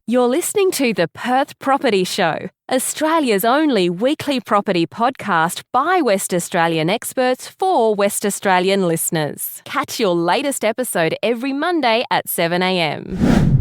You're listening to the Perth Property Show, Australia's only weekly property podcast by West Australian experts for West Australian listeners. Catch your latest episode every Monday at 7 a.m.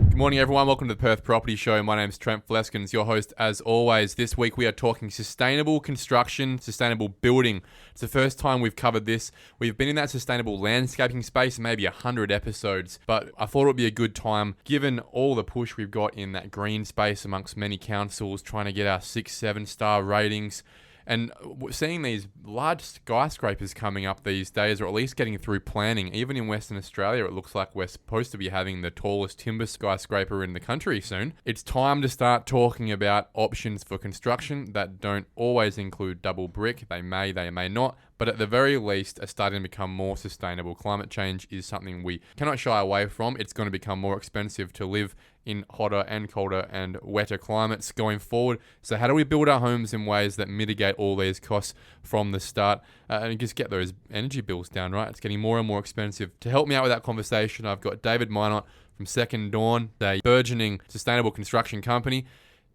Good morning, everyone. Welcome to the Perth Property Show. My name's Trent Fleskens, your host as always. This week we are talking sustainable construction, sustainable building. It's the first time we've covered this. We've been in that sustainable landscaping space, maybe 100 episodes, but I thought it would be a good time, given all the push we've got in that green space amongst many councils, trying to get our 6-7 star ratings. And seeing these large skyscrapers coming up these days, or at least getting through planning, even in Western Australia, it looks like we're supposed to be having the tallest timber skyscraper in the country soon. It's time to start talking about options for construction that don't always include double brick. They may not, but at the very least are starting to become more sustainable. Climate change is something we cannot shy away from. It's going to become more expensive to live in hotter and colder and wetter climates going forward. So how do we build our homes in ways that mitigate all these costs from the start and just get those energy bills down, right? It's getting more and more expensive. To help me out with that conversation, I've got David Mynott from Second Dawn, a burgeoning sustainable construction company.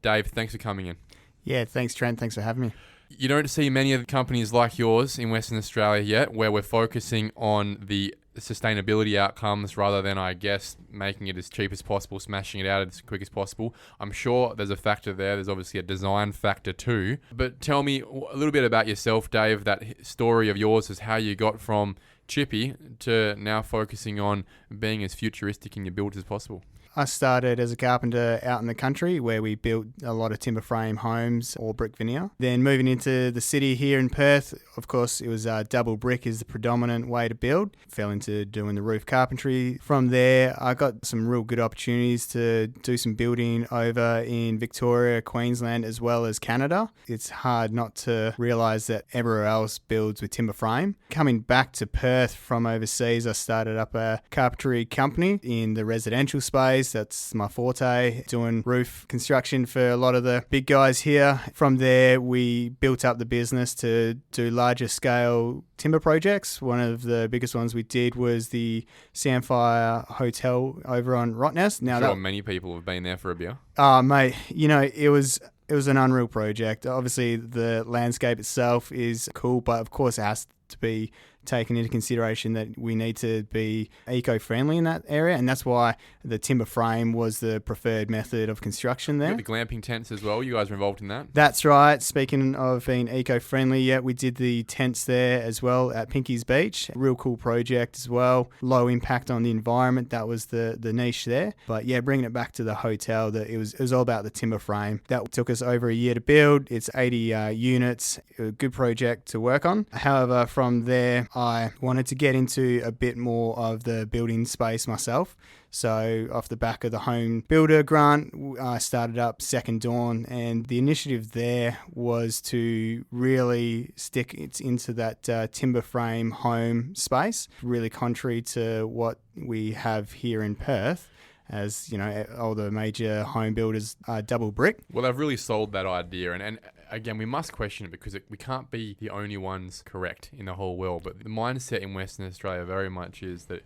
Dave, thanks for coming in. Yeah, thanks, Trent. Thanks for having me. You don't see many of the companies like yours in Western Australia yet, where we're focusing on the sustainability outcomes rather than, I guess, making it as cheap as possible, smashing it out as quick as possible. I'm sure there's a factor there. There's obviously a design factor too. But tell me a little bit about yourself, Dave. That story of yours is how you got from chippy to now focusing on being as futuristic in your builds as possible. I started as a carpenter out in the country where we built a lot of timber frame homes or brick veneer. Then moving into the city here in Perth, of course, it was double brick is the predominant way to build. Fell into doing the roof carpentry. From there, I got some real good opportunities to do some building over in Victoria, Queensland, as well as Canada. It's hard not to realise that everywhere else builds with timber frame. Coming back to Perth from overseas, I started up a carpentry company in the residential space. That's my forte, doing roof construction for a lot of the big guys here. From there, we built up the business to do larger scale timber projects. One of the biggest ones we did was the Sandfire Hotel over on Rottnest. Now, I'm sure many people have been there for a beer. Oh, mate, it was an unreal project. Obviously, the landscape itself is cool, but of course it has to be taken into consideration that we need to be eco-friendly in that area, and that's why the timber frame was the preferred method of construction there. You got the glamping tents as well. You guys were involved in that? That's right. Speaking of being eco-friendly, yeah, we did the tents there as well at Pinky's Beach. Real cool project as well. Low impact on the environment. That was the niche there. But yeah, bringing it back to the hotel, it was all about the timber frame. That took us over a year to build. It's 80 units. A good project to work on. However, from there, I wanted to get into a bit more of the building space myself. So off the back of the home builder grant, I started up Second Dawn, and the initiative there was to really stick it into that timber frame home space, really contrary to what we have here in Perth. As you know, all the major home builders are double brick. Well, they've really sold that idea, and again, we must question it because we can't be the only ones correct in the whole world. But the mindset in Western Australia very much is that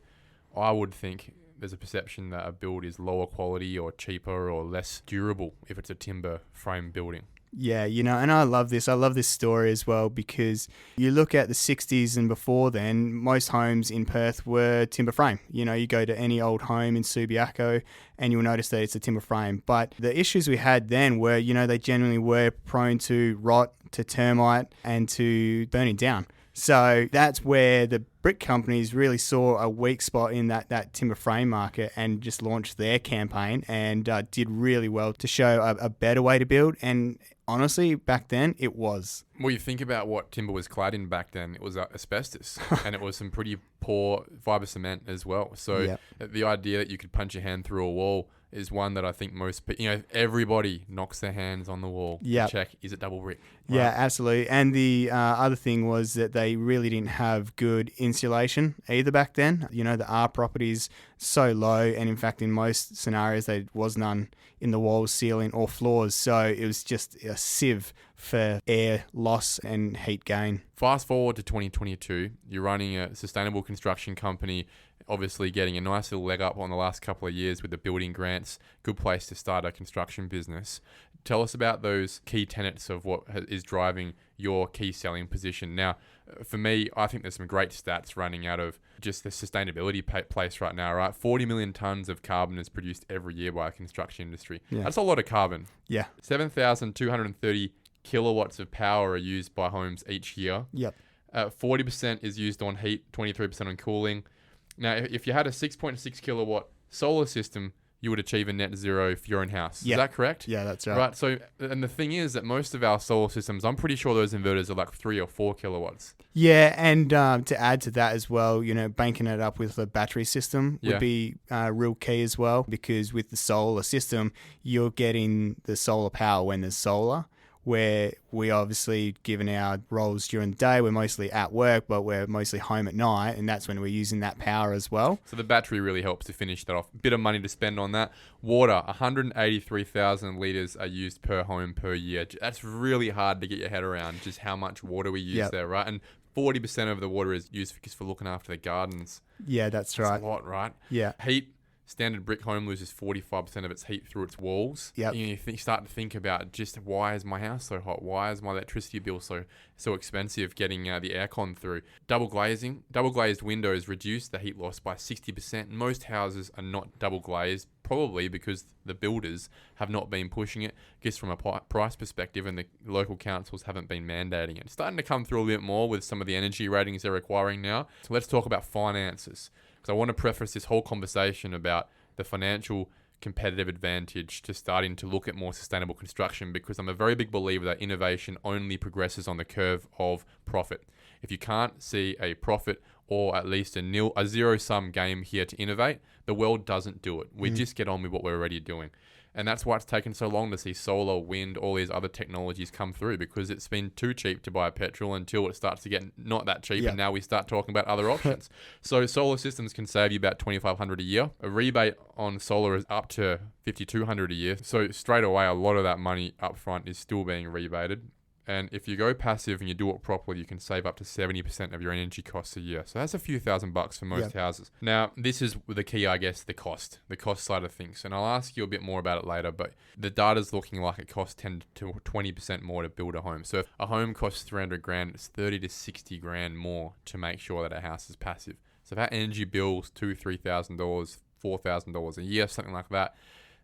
I would think there's a perception that a build is lower quality or cheaper or less durable if it's a timber frame building. Yeah, and I love this. I love this story as well because you look at the 60s and before then, most homes in Perth were timber frame. You go to any old home in Subiaco and you'll notice that it's a timber frame. But the issues we had then were, they generally were prone to rot, to termite, and to burning down. So that's where the brick companies really saw a weak spot in that timber frame market and just launched their campaign and did really well to show a better way to build. And honestly, back then, it was. Well, you think about what timber was clad in back then. It was asbestos and it was some pretty poor fibre cement as well. So The idea that you could punch your hand through a wall is one that I think everybody knocks their hands on the wall to check, is it double brick? Right? Yeah, absolutely. And the other thing was that they really didn't have good insulation either back then. The R properties so low, and in fact, in most scenarios, there was none in the walls, ceiling, or floors. So it was just a sieve for air loss and heat gain. Fast forward to 2022, you're running a sustainable construction company obviously getting a nice little leg up on the last couple of years with the building grants. Good place to start a construction business. Tell us about those key tenets of what is driving your key selling position. Now, for me, I think there's some great stats running out of just the sustainability place right now, right? 40 million tons of carbon is produced every year by a construction industry. Yeah. That's a lot of carbon. Yeah. 7,230 kilowatts of power are used by homes each year. Yep. 40% is used on heat, 23% on cooling. Now, if you had a 6.6 kilowatt solar system, you would achieve a net zero for your own house. Yep. Is that correct? Yeah, that's right. Right. So, and the thing is that most of our solar systems, I'm pretty sure those inverters are like 3 or 4 kilowatts. Yeah, and to add to that as well, banking it up with a battery system would be real key as well, because with the solar system, you're getting the solar power when there's solar, where we obviously, given our roles during the day, we're mostly at work, but we're mostly home at night, and that's when we're using that power as well. So the battery really helps to finish that off. Bit of money to spend on that. Water, 183,000 litres are used per home per year. That's really hard to get your head around, just how much water we use there, right? And 40% of the water is used for looking after the gardens. Yeah, that's right. That's a lot, right? Yeah. Heat. Standard brick home loses 45% of its heat through its walls. Yep. You start to think about just why is my house so hot? Why is my electricity bill so expensive getting the aircon through? Double glazed windows reduce the heat loss by 60%. Most houses are not double glazed, probably because the builders have not been pushing it, just from a price perspective, and the local councils haven't been mandating it. It's starting to come through a bit more with some of the energy ratings they're requiring now. So let's talk about finances. So I want to preface this whole conversation about the financial competitive advantage to starting to look at more sustainable construction, because I'm a very big believer that innovation only progresses on the curve of profit. If you can't see a profit or at least a zero-sum game here to innovate, the world doesn't do it. We just get on with what we're already doing. And that's why it's taken so long to see solar, wind, all these other technologies come through, because it's been too cheap to buy petrol until it starts to get not that cheap. Yep. And now we start talking about other options. So solar systems can save you about $2,500 a year. A rebate on solar is up to $5,200 a year. So straight away, a lot of that money up front is still being rebated. And if you go passive and you do it properly, you can save up to 70% of your energy costs a year. So that's a few $1,000s for most houses. Now, this is the key, I guess, the cost side of things. And I'll ask you a bit more about it later, but the data's looking like it costs 10 to 20% more to build a home. So if a home costs 300 grand, it's 30 to 60 grand more to make sure that a house is passive. So if our energy bill's $2,000, $3,000, $4,000 a year, something like that,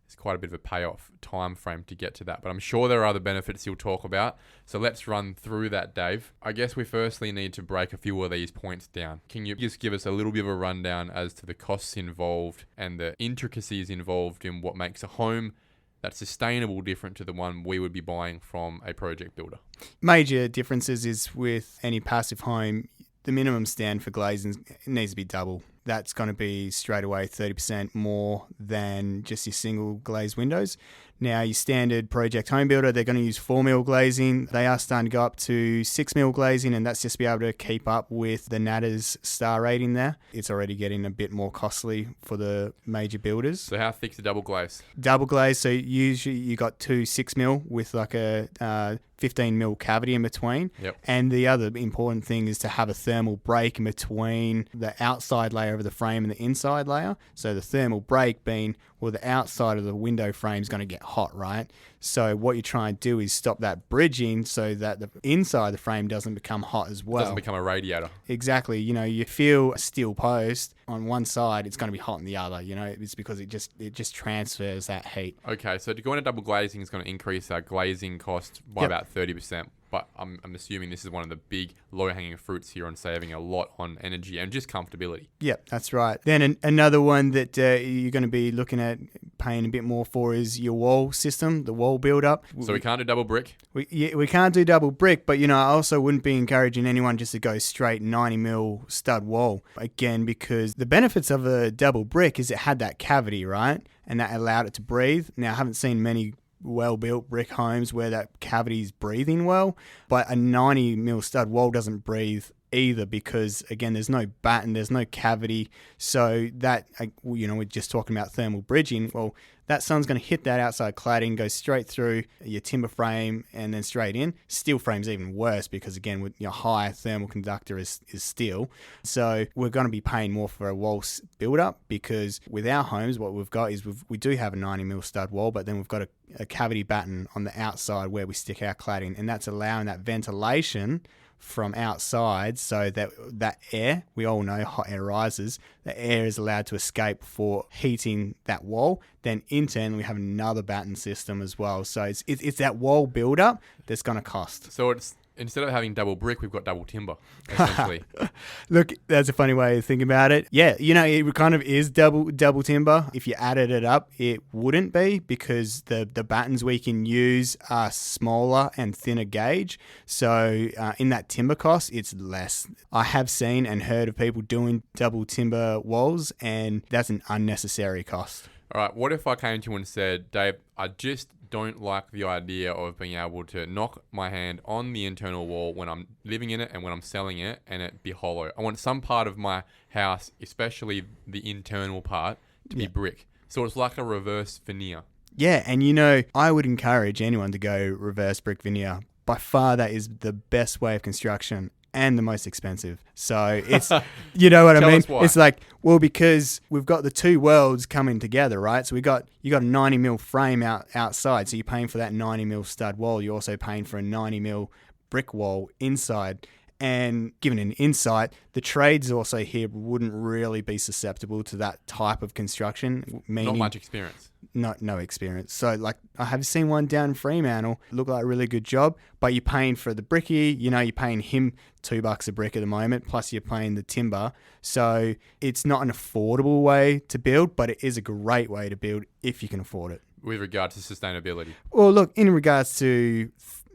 it's quite a bit of a payoff time frame to get to that. But I'm sure there are other benefits you'll talk about. So let's run through that, Dave. I guess we firstly need to break a few of these points down. Can you just give us a little bit of a rundown as to the costs involved and the intricacies involved in what makes a home that's sustainable different to the one we would be buying from a project builder? Major differences is with any passive home, the minimum stand for glazing needs to be double. That's going to be straight away 30% more than just your single glazed windows. Now, your standard project home builder, they're going to use 4mm glazing. They are starting to go up to 6mm glazing, and that's just to be able to keep up with the Natter's star rating there. It's already getting a bit more costly for the major builders. So how thick's the double glaze? Double glaze, so usually you got two 6mm with like a 15mm cavity in between. Yep. And the other important thing is to have a thermal break in between the outside layer of the frame and the inside layer. So the thermal break being, well, the outside of the window frame is going to get hot, right? So what you try and do is stop that bridging so that the inside of the frame doesn't become hot as well. It doesn't become a radiator. Exactly. You feel a steel post on one side, it's going to be hot on the other. It's because it just transfers that heat. Okay, so to go into double glazing is going to increase our glazing cost by about 30%. But I'm assuming this is one of the big low-hanging fruits here on saving a lot on energy and just comfortability. Yep, that's right. Then another one that you're going to be looking at paying a bit more for is your wall system, the wall build-up. So we can't do double brick? We can't do double brick, but I also wouldn't be encouraging anyone just to go straight 90mm stud wall. Again, because the benefits of a double brick is it had that cavity, right? And that allowed it to breathe. Now, I haven't seen many well-built brick homes where that cavity is breathing well, but a 90mm stud wall doesn't breathe either because, again, there's no batten, there's no cavity. So that, we're just talking about thermal bridging. Well, that sun's going to hit that outside cladding, go straight through your timber frame and then straight in. Steel frame's even worse because, again, with your high thermal conductor is steel. So we're going to be paying more for a wall build-up because with our homes, what we've got is we do have a 90mm stud wall, but then we've got a cavity batten on the outside where we stick our cladding, and that's allowing that ventilation from outside so that air, we all know hot air rises, the air is allowed to escape for heating that wall. Then internally we have another batten system as well. So it's that wall build up that's going to cost. So it's instead of having double brick, we've got double timber, essentially. Look, that's a funny way to think about it. Yeah, it kind of is double timber. If you added it up, it wouldn't be because the battens we can use are smaller and thinner gauge. So in that timber cost, it's less. I have seen and heard of people doing double timber walls, and that's an unnecessary cost. All right, what if I came to you and said, Dave, I just don't like the idea of being able to knock my hand on the internal wall when I'm living in it and when I'm selling it and it be hollow. I want some part of my house, especially the internal part, to be brick. So it's like a reverse veneer. Yeah, and I would encourage anyone to go reverse brick veneer. By far, that is the best way of construction and the most expensive. So it's, you know what I mean? It's like, well, because we've got the two worlds coming together, right? So you got a 90mm frame outside. So you're paying for that 90mm stud wall. You're also paying for a 90mm brick wall inside. And given an insight, the trades also here wouldn't really be susceptible to that type of construction. Meaning, not much experience. No experience. So like I have seen one down in Fremantle, look like a really good job, but you're paying for the bricky, you're paying him $2 a brick at the moment, plus you're paying the timber. So it's not an affordable way to build, but it is a great way to build if you can afford it. With regard to sustainability? Well, look, in regards to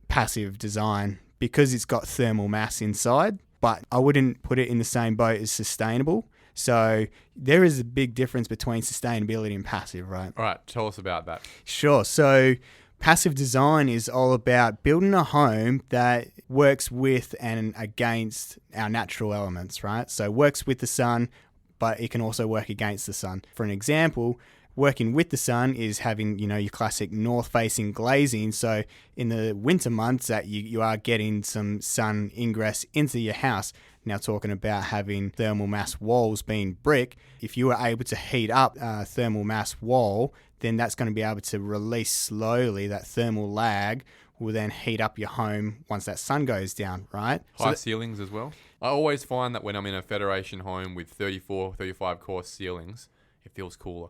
passive design, because it's got thermal mass inside, but I wouldn't put it in the same boat as sustainable. So there is a big difference between sustainability and passive, right? All right, tell us about that. Sure. So passive design is all about building a home that works with and against our natural elements, right? So works with the sun, but it can also work against the sun. For an example, working with the sun is having, your classic north-facing glazing. So in the winter months that you are getting some sun ingress into your house. Now talking about having thermal mass walls being brick, if you are able to heat up a thermal mass wall, then that's going to be able to release slowly. That thermal lag will then heat up your home once that sun goes down, right? High ceilings as well. I always find that when I'm in a Federation home with 34, 35 course ceilings, it feels cooler.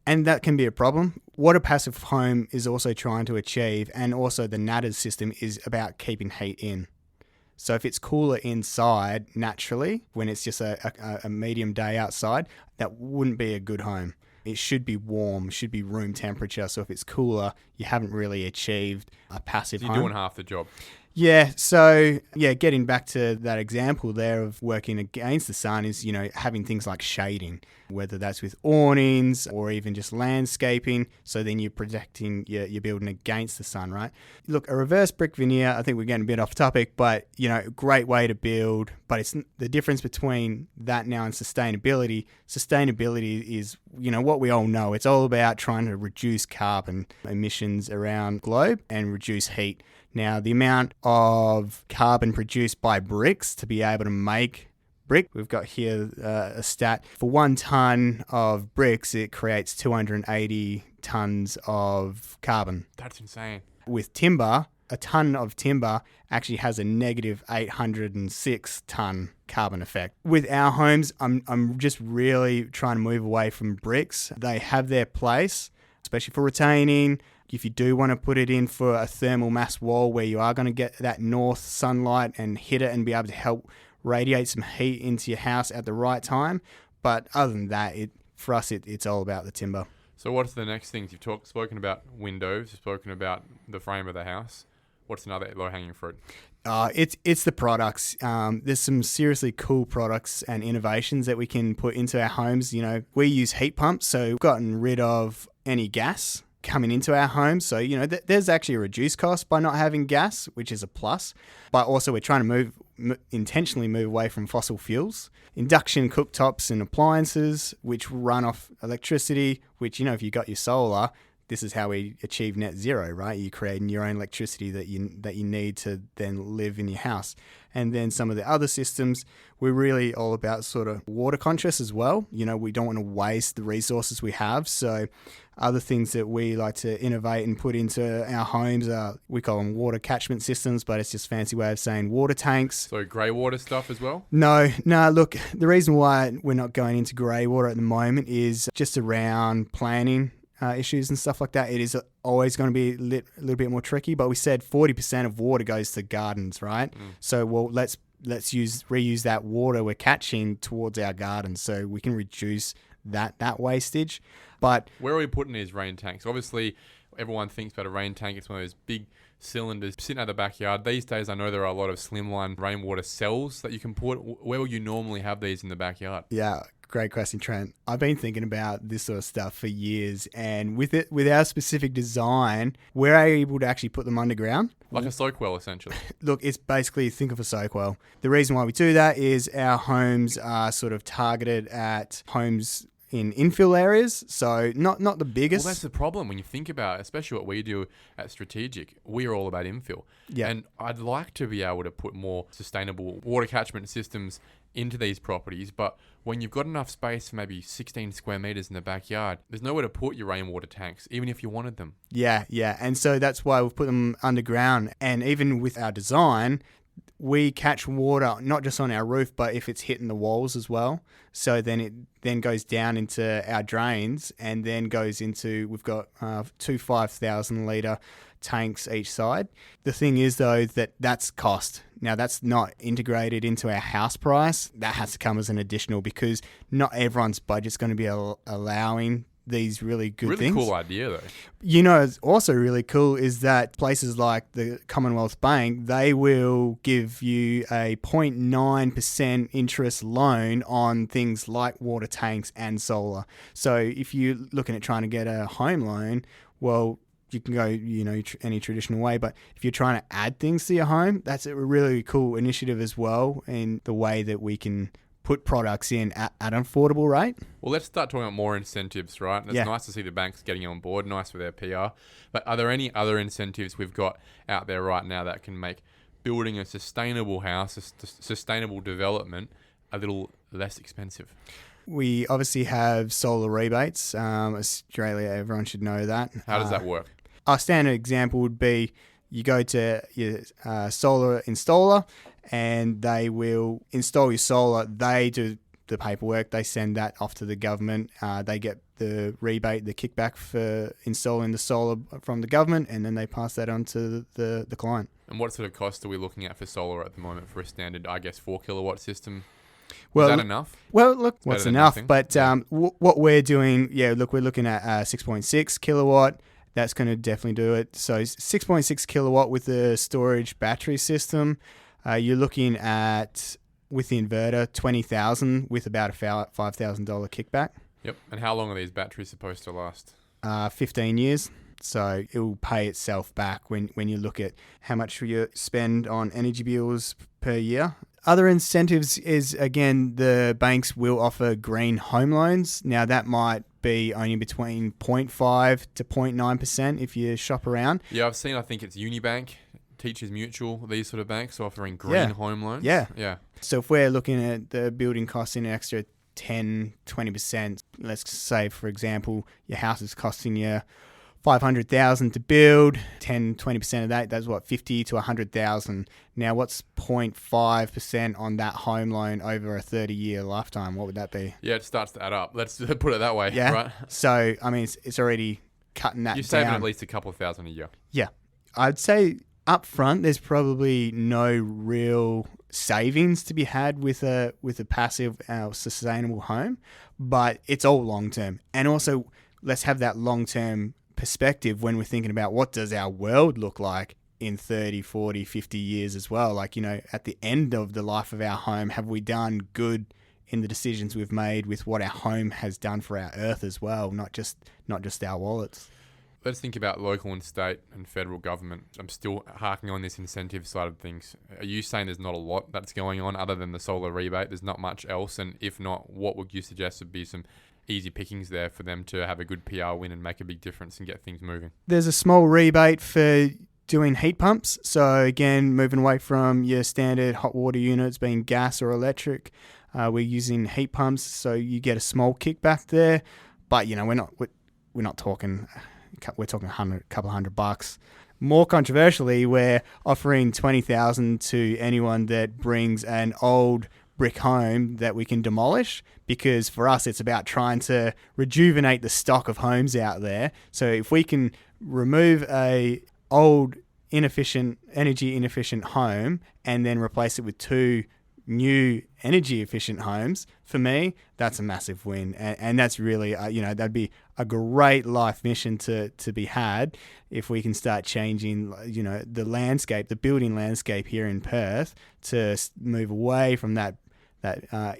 And that can be a problem. What a passive home is also trying to achieve, and also the Natters system, is about keeping heat in. So if it's cooler inside naturally, when it's just a medium day outside, that wouldn't be a good home. It should be warm, should be room temperature. So if it's cooler, you haven't really achieved a passive home. You're doing half the job. Yeah, so getting back to that example there of working against the sun is, having things like shading, whether that's with awnings or even just landscaping. So then you're protecting your building against the sun, right? Look, a reverse brick veneer, I think we're getting a bit off topic, but, great way to build. But it's the difference between that now and sustainability. Sustainability is, what we all know. It's all about trying to reduce carbon emissions around the globe and reduce heat. Now, the amount of carbon produced by bricks to be able to make brick, we've got here a stat. For 1 ton of bricks, it creates 280 tons of carbon. That's insane. With timber, a ton of timber actually has a negative 806 ton carbon effect. With our homes, I'm just really trying to move away from bricks. They have their place, especially for retaining. If you do want to put it in for a thermal mass wall where you are going to get that north sunlight and hit it and be able to help radiate some heat into your house at the right time. But other than that, for us, it's all about the timber. So what's the next things? You've spoken about windows, you've spoken about the frame of the house. What's another low-hanging fruit? It's the products. There's some seriously cool products and innovations that we can put into our homes. We use heat pumps, so we've gotten rid of any gas. coming into our homes. So, there's actually a reduced cost by not having gas, which is a plus. But also we're trying to intentionally move away from fossil fuels. Induction cooktops and appliances, which run off electricity, which, if you got your solar, this is how we achieve net zero, right? You're creating your own electricity that you need to then live in your house. And then some of the other systems, we're really all about sort of water conscious as well. We don't want to waste the resources we have. So other things that we like to innovate and put into our homes are, we call them water catchment systems, but it's just a fancy way of saying water tanks. So grey water stuff as well? No, look, the reason why we're not going into grey water at the moment is just around planning issues and stuff like that. It is always going to be a little bit more tricky, but we said 40% of water goes to gardens, right? So let's reuse that water we're catching towards our gardens so we can reduce that wastage. But where are we putting these rain tanks? Obviously everyone thinks about a rain tank, it's one of those big cylinders sitting at the backyard. These days I know there are a lot of slimline rainwater cells that you can put. Where will you normally have these in the backyard? Yeah, great question, Trent. I've been thinking about this sort of stuff for years, and with our specific design, we're able to actually put them underground. Like a soak well, essentially. Look, it's basically, think of a soak well. The reason why we do that is our homes are sort of targeted at homes in infill areas, so not the biggest. Well, that's the problem when you think about it, especially what we do at Strategic. We are all about infill. Yeah. And I'd like to be able to put more sustainable water catchment systems into these properties, but when you've got enough space for maybe 16 square meters in the backyard, there's nowhere to put your rainwater tanks, even if you wanted them. Yeah. And so that's why we've put them underground. And even with our design, we catch water not just on our roof, but if it's hitting the walls as well. So then it then goes down into our drains and then goes into, we've got 2 5,000 litre tanks each side. The thing is, though, that's cost. Now, that's not integrated into our house price. That has to come as an additional because not everyone's budget's going to be allowing these really good things. Really cool idea, though. It's also really cool is that places like the Commonwealth Bank, they will give you a 0.9% interest loan on things like water tanks and solar. So if you're looking at trying to get a home loan, well, you can go, any traditional way. But if you're trying to add things to your home, that's a really cool initiative as well in the way that we can put products in at an affordable rate. Well, let's start talking about more incentives, right? It's nice to see the banks getting on board, nice for their PR. But are there any other incentives we've got out there right now that can make building a sustainable house, a sustainable development, a little less expensive? We obviously have solar rebates. Australia, everyone should know that. How does that work? Our standard example would be you go to your solar installer and they will install your solar. They do the paperwork. They send that off to the government. They get the rebate, the kickback for installing the solar from the government, and then they pass that on to the client. And what sort of cost are we looking at for solar at the moment for a standard, 4 kilowatt system? Well, is that enough? Well, look, what's enough? Nothing. But what we're doing, we're looking at 6.6 kilowatt. That's going to definitely do it. So 6.6 kilowatt with the storage battery system. You're looking at, with the inverter, $20,000 with about a $5,000 kickback. Yep. And how long are these batteries supposed to last? 15 years. So it will pay itself back when you look at how much you spend on energy bills per year. Other incentives is, again, the banks will offer green home loans. Now, that might be only between 0.5 to 0.9% if you shop around. Yeah, I've seen, I think it's Unibank, Teachers Mutual, these sort of banks offering green home loans. Yeah. Yeah. So if we're looking at the building costs in an extra 10, 20%, let's say, for example, your house is costing you $500,000 to build, 10, 20% of that's what, 50 to 100,000. Now, what's 0.5% on that home loan over a 30-year lifetime? What would that be? Yeah, it starts to add up. Let's put it that way, yeah? right? So, I mean, it's already cutting that down. You're saving at least a couple of thousand a year. Yeah. I'd say up front, there's probably no real savings to be had with a passive sustainable home, but it's all long-term. And also, let's have that long-term perspective when we're thinking about what does our world look like in 30, 40, 50 years as well. Like, at the end of the life of our home, have we done good in the decisions we've made with what our home has done for our earth as well, not just our wallets? Let's think about local and state and federal government. I'm still harking on this incentive side of things. Are you saying there's not a lot that's going on other than the solar rebate? There's not much else? And if not, what would you suggest would be some easy pickings there for them to have a good PR win and make a big difference and get things moving? There's a small rebate for doing heat pumps. So again, moving away from your standard hot water units being gas or electric, we're using heat pumps. So you get a small kickback there. But, you know, we're not talking... We're talking a couple $100. More controversially, we're offering $20,000 to anyone that brings an old brick home that we can demolish, because for us it's about trying to rejuvenate the stock of homes out there. So if we can remove a old energy inefficient home and then replace it with two new energy efficient homes, for me that's a massive win, and that's really that'd be a great life mission to be had if we can start changing the landscape, the building landscape here in Perth, to move away from that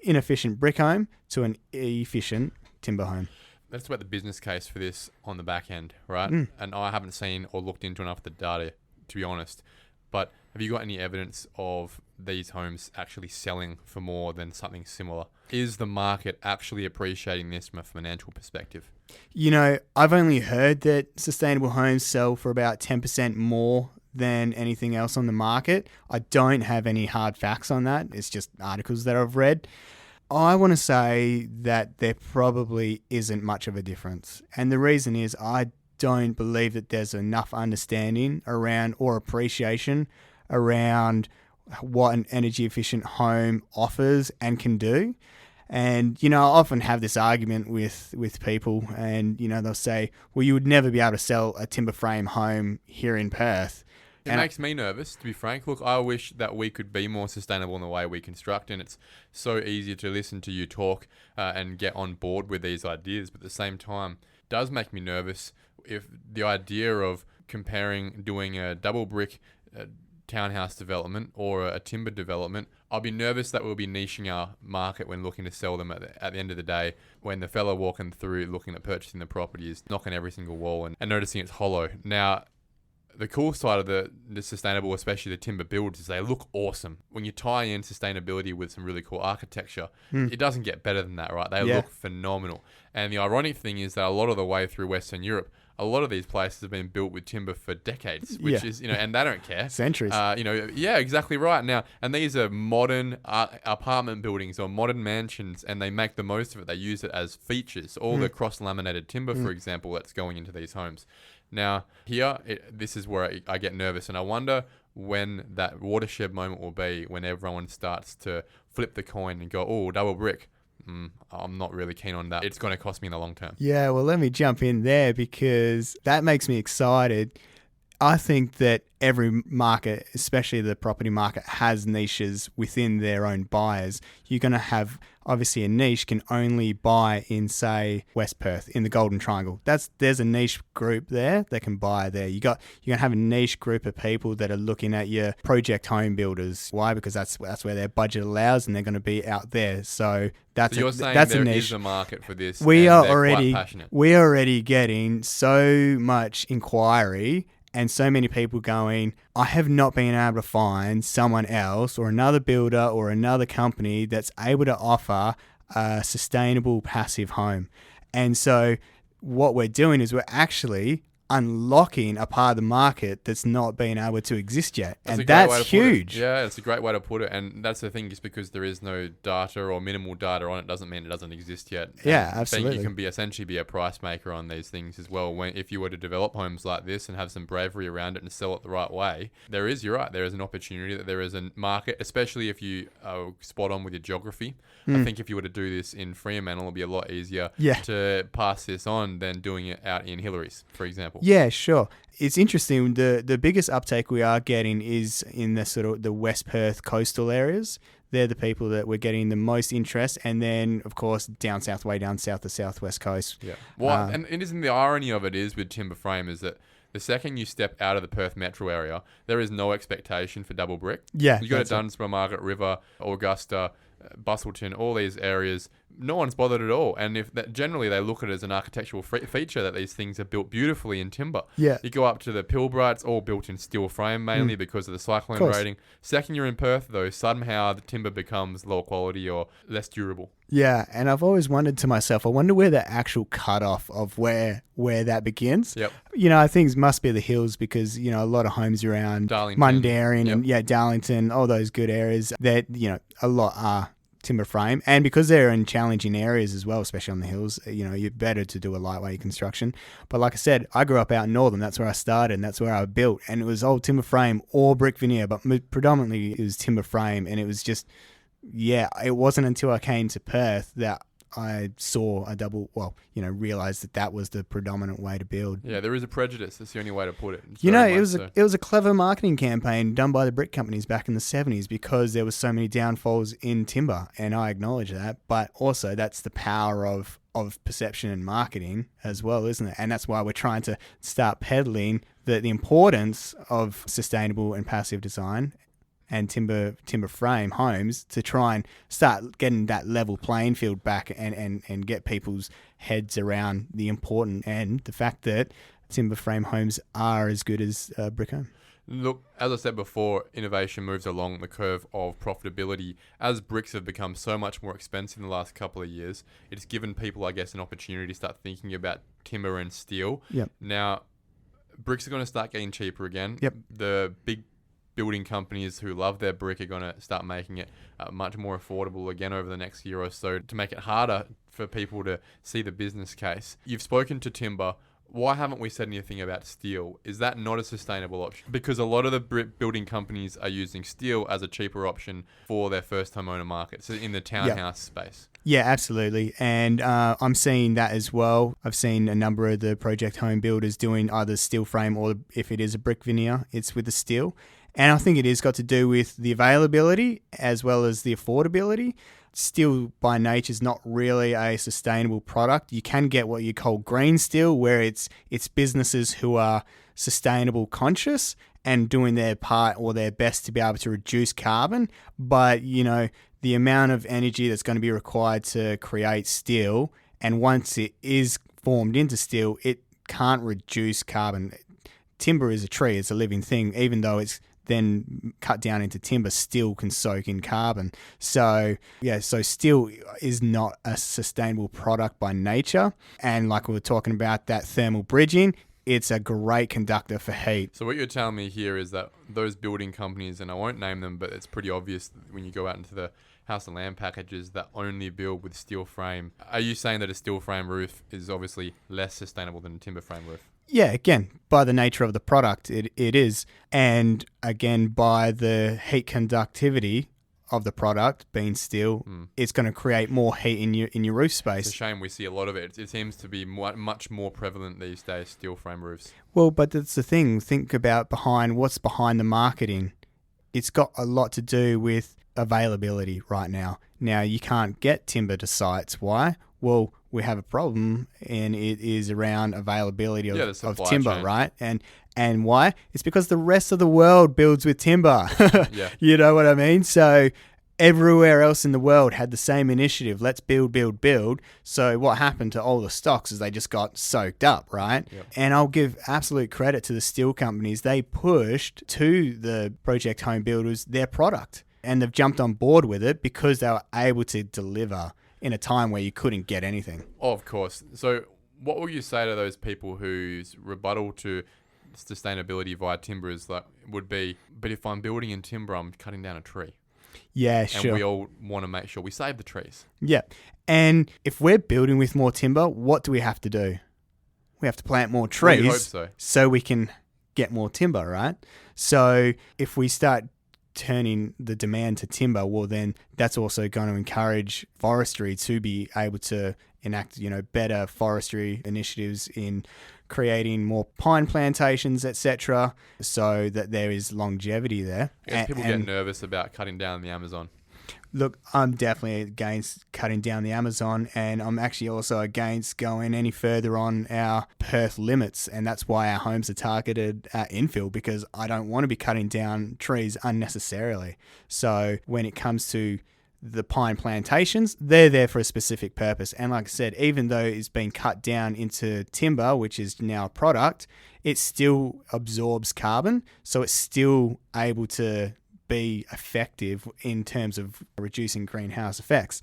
inefficient brick home to an efficient timber home. Let's talk about the business case for this on the back end, right? And I haven't seen or looked into enough of the data, to be honest, but have you got any evidence of these homes actually selling for more than something similar? Is the market actually appreciating this from a financial perspective? I've only heard that sustainable homes sell for about 10% more than anything else on the market. I don't have any hard facts on that. It's just articles that I've read. I want to say that there probably isn't much of a difference. And the reason is I don't believe that there's enough understanding around or appreciation around what an energy efficient home offers and can do. And, I often have this argument with people, and, they'll say, well, you would never be able to sell a timber frame home here in Perth. It makes me nervous, to be frank. Look, I wish that we could be more sustainable in the way we construct, and it's so easy to listen to you talk and get on board with these ideas. But at the same time, it does make me nervous if the idea of doing a double brick townhouse development or a timber development, I'll be nervous that we'll be niching our market when looking to sell them at the end of the day, when the fella walking through looking at purchasing the property is knocking every single wall and noticing it's hollow. Now, the cool side of the sustainable, especially the timber builds, is they look awesome. When you tie in sustainability with some really cool architecture, it doesn't get better than that, right? They look phenomenal. And the ironic thing is that a lot of the way through Western Europe, a lot of these places have been built with timber for decades, which is, and they don't care. Centuries. Yeah, exactly right. Now, and these are modern apartment buildings or modern mansions, and they make the most of it. They use it as features. All the cross-laminated timber, for example, that's going into these homes. Now, this is where I get nervous, and I wonder when that watershed moment will be, when everyone starts to flip the coin and go, oh, double brick. I'm not really keen on that. It's going to cost me in the long term. Yeah, well, let me jump in there because that makes me excited. I think that every market, especially the property market, has niches within their own buyers. You're going to have, obviously, a niche can only buy in, say, West Perth, in the Golden Triangle. There's a niche group there that can buy there. You're going to have a niche group of people that are looking at your project home builders. Why? Because that's where their budget allows, and they're going to be out there. So you're saying that's there a niche. is a market for this. We are quite already getting so much inquiry. And so many people going, I have not been able to find someone else or another builder or another company that's able to offer a sustainable passive home. And so what we're doing is we're actually unlocking a part of the market that's not been able to exist yet. That's huge. Yeah, it's a great way to put it. And that's the thing, just because there is no data or minimal data on it doesn't mean it doesn't exist yet. Yeah, and absolutely. You can essentially be a price maker on these things as well. If you were to develop homes like this and have some bravery around it and sell it the right way, you're right, there is an opportunity, that there is a market, especially if you are spot on with your geography. I think if you were to do this in Fremantle, it'll be a lot easier to pass this on than doing it out in Hillary's, for example. Yeah, sure. It's interesting. The biggest uptake we are getting is in the sort of the West Perth coastal areas. They're the people that we're getting the most interest, and then of course way down south, the southwest coast. Yeah. Well, and isn't the irony of it is with timber frame is that the second you step out of the Perth metro area, there is no expectation for double brick. Yeah, you go to Dunsborough, Margaret River, Augusta, Bustleton, all these areas, no one's bothered at all. And if that, generally they look at it as an architectural feature that these things are built beautifully in timber. Yeah. You go up to the Pilbara, it's all built in steel frame mainly because of the cyclone course. rating. Second you're in Perth though, somehow the timber becomes lower quality or less durable. Yeah, and I've always wondered to myself, I wonder where the actual cutoff of where that begins. Yep. I think it must be the hills because, a lot of homes around Darlington. Mundaring and Darlington, all those good areas that, a lot are timber frame. And because they're in challenging areas as well, especially on the hills, you're better to do a lightweight construction. But like I said, I grew up out in Northern. That's where I started and that's where I built. And it was all timber frame or brick veneer, but predominantly it was timber frame. And it was just... Yeah, it wasn't until I came to Perth that I saw realized that was the predominant way to build. Yeah, there is a prejudice. That's the only way to put it. It was a clever marketing campaign done by the brick companies back in the 70s because there was so many downfalls in timber, and I acknowledge that. But also, that's the power of perception and marketing as well, isn't it? And that's why we're trying to start peddling the importance of sustainable and passive design and timber frame homes to try and start getting that level playing field back and get people's heads around the important and the fact that timber frame homes are as good as brick home. Look, as I said before, innovation moves along the curve of profitability. As bricks have become so much more expensive in the last couple of years, it's given people, I guess, an opportunity to start thinking about timber and steel. Yep. Now, bricks are going to start getting cheaper again. Yep. The big building companies who love their brick are going to start making it much more affordable again over the next year or so to make it harder for people to see the business case. You've spoken to timber. Why haven't we said anything about steel? Is that not a sustainable option? Because a lot of the building companies are using steel as a cheaper option for their first homeowner market, so in the townhouse space. Yeah, absolutely. And I'm seeing that as well. I've seen a number of the project home builders doing either steel frame or if it is a brick veneer, it's with the steel. And I think it has got to do with the availability as well as the affordability. Steel by nature is not really a sustainable product. You can get what you call green steel, where it's businesses who are sustainable conscious and doing their part or their best to be able to reduce carbon. But, the amount of energy that's going to be required to create steel, and once it is formed into steel, it can't reduce carbon. Timber is a tree, it's a living thing, even though it's then cut down into timber, still can soak in carbon. So steel is not a sustainable product by nature. And like we were talking about, that thermal bridging, it's a great conductor for heat. So what you're telling me here is that those building companies, and I won't name them, but it's pretty obvious when you go out into the house and land packages that only build with steel frame. Are you saying that a steel frame roof is obviously less sustainable than a timber frame roof? Yeah, again, by the nature of the product, it is. And again, by the heat conductivity of the product being steel, it's going to create more heat in your roof space. It's a shame we see a lot of it. It seems to be much more prevalent these days, steel frame roofs. Well, but that's the thing. Think about what's behind the marketing. It's got a lot to do with availability right now. Now, you can't get timber to sites. Why? Well, we have a problem, and it is around availability of timber, chain. Right? And why? It's because the rest of the world builds with timber. Yeah. You know what I mean? So everywhere else in the world had the same initiative. Let's build. So what happened to all the stocks is they just got soaked up, right? Yep. And I'll give absolute credit to the steel companies. They pushed to the project home builders their product, and they've jumped on board with it because they were able to deliver in a time where you couldn't get anything. Oh, of course. So what will you say to those people whose rebuttal to sustainability via timber would be, but if I'm building in timber, I'm cutting down a tree? Yeah, sure. And we all want to make sure we save the trees. Yeah. And if we're building with more timber, what do we have to do? We have to plant more trees. Well, you hope so we can get more timber, right? So if we start turning the demand to timber, well, then that's also going to encourage forestry to be able to enact, better forestry initiatives in creating more pine plantations, etc., so that there is longevity there. Yes, people get nervous about cutting down the Amazon. Look, I'm definitely against cutting down the Amazon, and I'm actually also against going any further on our Perth limits, and that's why our homes are targeted at infill, because I don't want to be cutting down trees unnecessarily. So when it comes to the pine plantations, they're there for a specific purpose. And like I said, even though it's been cut down into timber, which is now a product, it still absorbs carbon. So it's still able to be effective in terms of reducing greenhouse effects.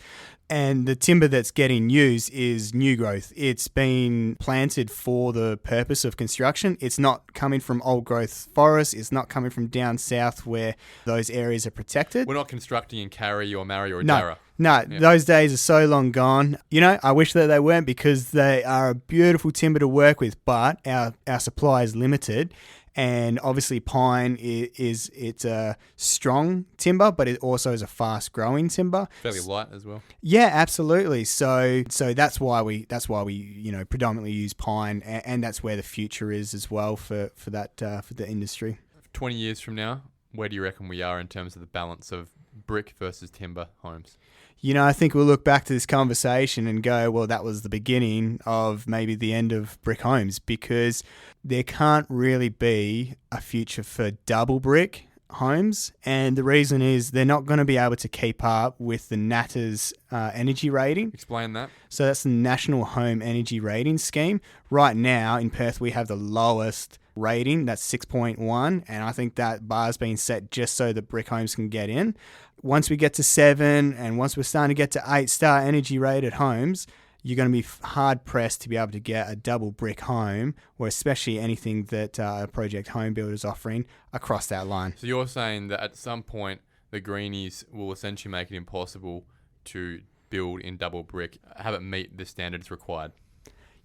And the timber that's getting used is new growth. It's been planted for the purpose of construction. It's not coming from old growth forests. It's not coming from down south where those areas are protected. We're not constructing in Carrie or Marrie or Darra. No, those days are so long gone. You know, I wish that they weren't, because they are a beautiful timber to work with, but our supply is limited. And obviously pine it's a strong timber, but it also is a fast growing timber. Fairly light as well. Yeah, absolutely. So that's why we predominantly use pine, and that's where the future is as well for the industry. 20 years from now, where do you reckon we are in terms of the balance of brick versus timber homes? You know, I think we'll look back to this conversation and go, well, that was the beginning of maybe the end of brick homes, because there can't really be a future for double brick homes. And the reason is they're not going to be able to keep up with the NATA's energy rating. Explain that. So that's the National Home Energy Rating Scheme. Right now in Perth, we have the lowest rating, that's 6.1, and I think that bar's been set just so that brick homes can get in. Once we get to 7, and once we're starting to get to 8-star energy rated homes, you're going to be hard pressed to be able to get a double brick home, or especially anything that Project Home Builder is offering across that line. So you're saying that at some point the greenies will essentially make it impossible to build in double brick, have it meet the standards required?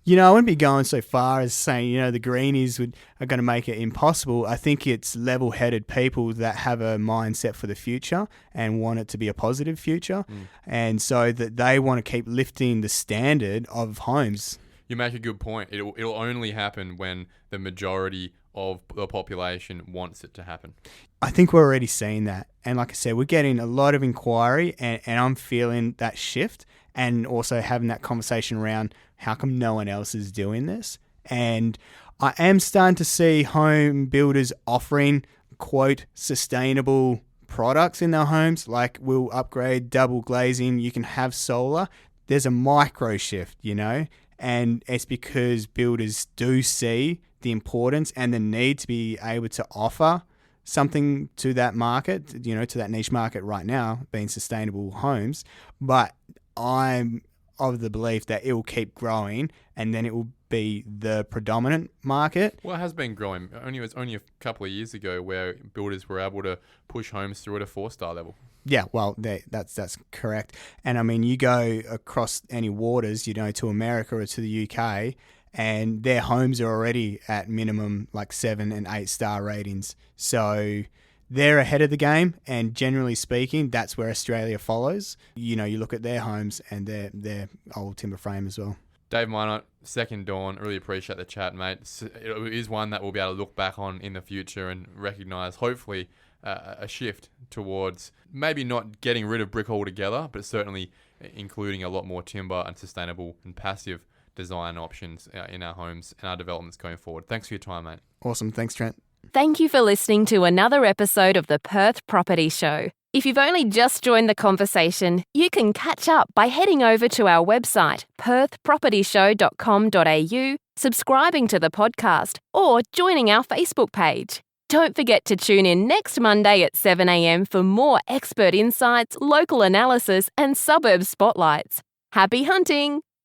You know, I wouldn't be going so far as saying, you know, the greenies are going to make it impossible. I think it's level-headed people that have a mindset for the future and want it to be a positive future. And so that they want to keep lifting the standard of homes. You make a good point. It'll only happen when the majority of the population wants it to happen. I think we're already seeing that. And like I said, we're getting a lot of inquiry, and I'm feeling that shift, and also having that conversation around how come no one else is doing this. And I am starting to see home builders offering, quote, sustainable products in their homes, like we'll upgrade double glazing, you can have solar. There's a micro shift, you know, and it's because builders do see the importance and the need to be able to offer something to that market, you know, to that niche market right now, being sustainable homes. But I'm of the belief that it will keep growing, and then it will be the predominant market. Well, it has been growing. It was only a couple of years ago where builders were able to push homes through at a 4-star level. Yeah, well, that's correct. And I mean, you go across any waters, you know, to America or to the UK, and their homes are already at minimum like 7 and 8-star ratings. So they're ahead of the game, and generally speaking, that's where Australia follows. You know, you look at their homes and their old timber frame as well. Dave Mynott, Second Dawn, really appreciate the chat, mate. It is one that we'll be able to look back on in the future and recognise, hopefully, a shift towards maybe not getting rid of brick altogether, but certainly including a lot more timber and sustainable and passive design options in our homes and our developments going forward. Thanks for your time, mate. Awesome. Thanks, Trent. Thank you for listening to another episode of the Perth Property Show. If you've only just joined the conversation, you can catch up by heading over to our website, perthpropertyshow.com.au, subscribing to the podcast, or joining our Facebook page. Don't forget to tune in next Monday at 7 a.m. for more expert insights, local analysis, and suburb spotlights. Happy hunting!